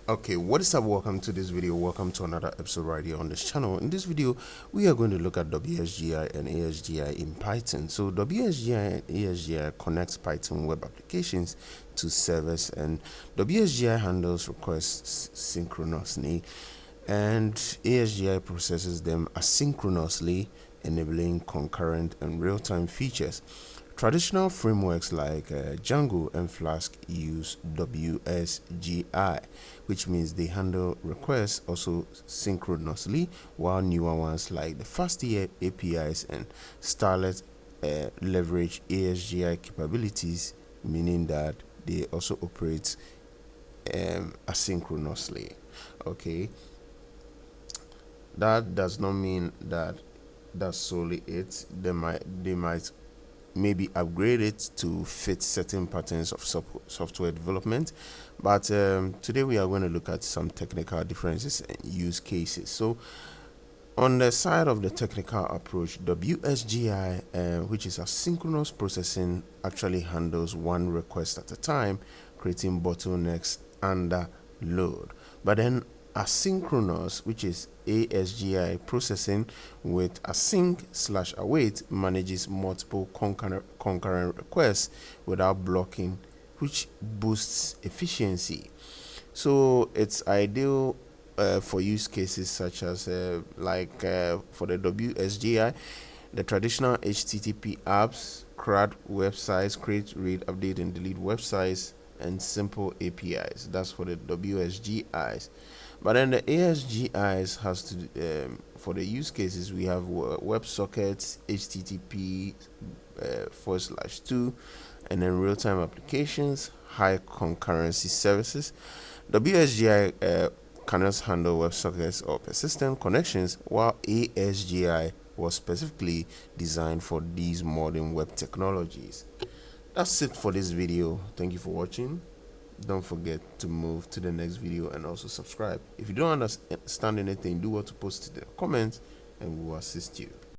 Okay, what is up? Welcome to this video. Welcome to another episode right here on this channel. In this video, we are going to look at WSGI and ASGI in Python. So WSGI and ASGI connects Python web applications to servers, and WSGI handles requests synchronously, and ASGI processes them asynchronously, enabling concurrent and real-time features. Traditional frameworks like Django and Flask use WSGI, which means they handle requests also synchronously, while newer ones like the Fast APIs and Starlet leverage ASGI capabilities, meaning that they also operate asynchronously. Okay, that does not mean that that's solely it. They might maybe upgrade it to fit certain patterns of software development, but today we are going to look at some technical differences and use cases. So on the side of the technical approach, WSGI, which is asynchronous processing, actually handles one request at a time, creating bottlenecks under load. But then asynchronous, which is ASGI processing with async/await, manages multiple concurrent requests without blocking, which boosts efficiency. So it's ideal for use cases such as for the WSGI, the traditional HTTP apps, CRUD websites, create, read, update, and delete websites, and simple APIs. That's for the WSGIs. But then the ASGIs has to for the use cases we have WebSockets, HTTP /2, and then real-time applications, high concurrency services. WSGI cannot handle WebSockets or persistent connections, while ASGI was specifically designed for these modern web technologies. That's it for this video. Thank you for watching. Don't forget to move to the next video and also subscribe. If you don't understand anything, do what to post in the comments and we will assist you.